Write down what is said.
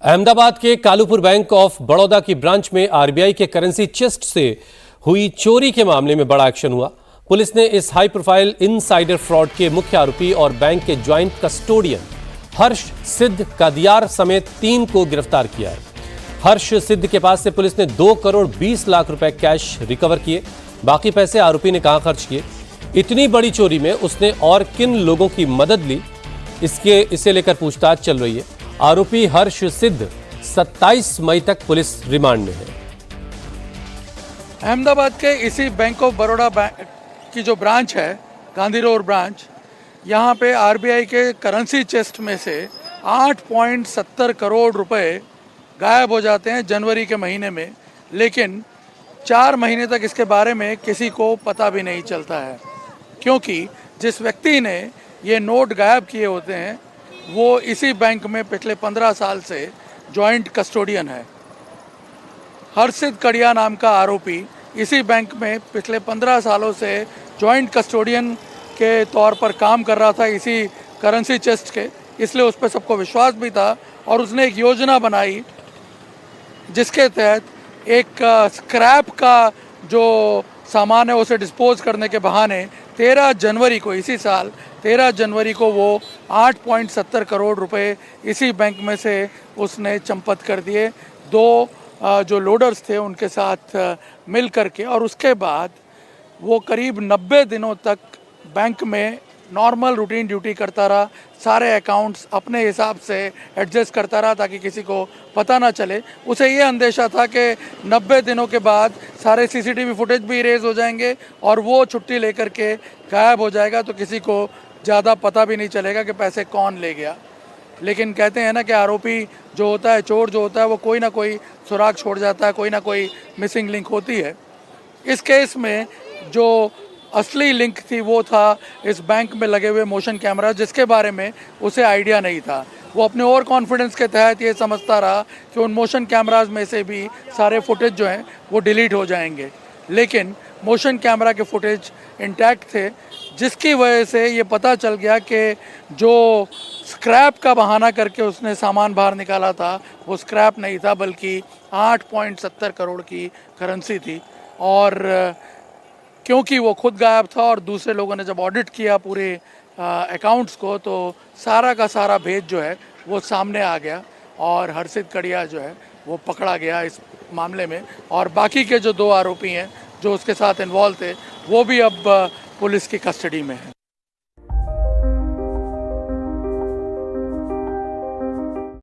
अहमदाबाद के Kalupur bank of Baroda की branch में आरबीआई के करेंसी चेस्ट से हुई चोरी के मामले में बड़ा एक्शन हुआ। पुलिस ने इस हाई प्रोफाइल इनसाइडर फ्रॉड के मुख्य आरोपी और बैंक के ज्वाइंट कस्टोडियन हर्ष सिद्ध कादियार समेत 3 को गिरफ्तार किया है। हर्ष सिद्ध के पास से पुलिस ने 2 करोड़ 20 लाख रुपए कैश रिकवर किए। बाकी पैसे आरोपी ने कहां खर्च किए, इतनी बड़ी चोरी में उसने और किन लोगों की मदद ली, इसे लेकर पूछताछ चल रही है। आरोपी हर्ष सिद्ध 27 मई तक पुलिस रिमांड में है। अहमदाबाद के इसी बैंक ऑफ बड़ौदा बैंक की जो ब्रांच है, गांधी रोड ब्रांच, यहाँ पे आरबीआई के करेंसी चेस्ट में से 8.70 करोड़ रुपए गायब हो जाते हैं जनवरी के महीने में, लेकिन 4 महीने तक इसके बारे में किसी को पता भी नहीं चलता है, क्योंकि जिस व्यक्ति ने ये नोट गायब किए होते हैं वो इसी बैंक में पिछले 15 साल से जॉइंट कस्टोडियन है। हर्षित कड़िया नाम का आरोपी इसी बैंक में पिछले 15 सालों से जॉइंट कस्टोडियन के तौर पर काम कर रहा था, इसी करेंसी चेस्ट के, इसलिए उस पर सबको विश्वास भी था और उसने एक योजना बनाई जिसके तहत एक स्क्रैप का जो सामान है उसे डिस्पोज करने के बहाने 13 जनवरी को, इसी साल 13 जनवरी को वो 8.70 करोड़ रुपए इसी बैंक में से उसने चंपत कर दिए 2 जो लोडर्स थे उनके साथ मिल करके। और उसके बाद वो करीब 90 दिनों तक बैंक में नॉर्मल रूटीन ड्यूटी करता रहा, सारे अकाउंट्स अपने हिसाब से एडजस्ट करता रहा ताकि किसी को पता ना चले। उसे ये अंदेशा था कि 90 दिनों के बाद सारे सीसीटीवी फुटेज भी इरेज हो जाएंगे और वो छुट्टी लेकर के गायब हो जाएगा, तो किसी को ज़्यादा पता भी नहीं चलेगा कि पैसे कौन ले गया। लेकिन कहते हैं ना कि आरोपी जो होता है, चोर जो होता है, वो कोई ना कोई सुराग छोड़ जाता है, कोई ना कोई मिसिंग लिंक होती है। इस केस में जो असली लिंक थी वो था इस बैंक में लगे हुए मोशन कैमरा, जिसके बारे में उसे आइडिया नहीं था। वो अपने ओवर कॉन्फिडेंस के तहत ये समझता रहा कि उन मोशन कैमराज में से भी सारे फुटेज जो हैं वो डिलीट हो जाएंगे, लेकिन मोशन कैमरा के फुटेज इंटैक्ट थे, जिसकी वजह से ये पता चल गया कि जो स्क्रैप का बहाना करके उसने सामान बाहर निकाला था वो स्क्रैप नहीं था, बल्कि 8.70 करोड़ की करेंसी थी। और क्योंकि वो खुद गायब था और दूसरे लोगों ने जब ऑडिट किया पूरे अकाउंट्स को, तो सारा का सारा भेद जो है वो सामने आ गया और हर्षित कड़िया जो है वो पकड़ा गया इस मामले में। और बाकी के जो 2 आरोपी हैं जो उसके साथ इन्वॉल्व थे वो भी अब पुलिस की कस्टडी में है।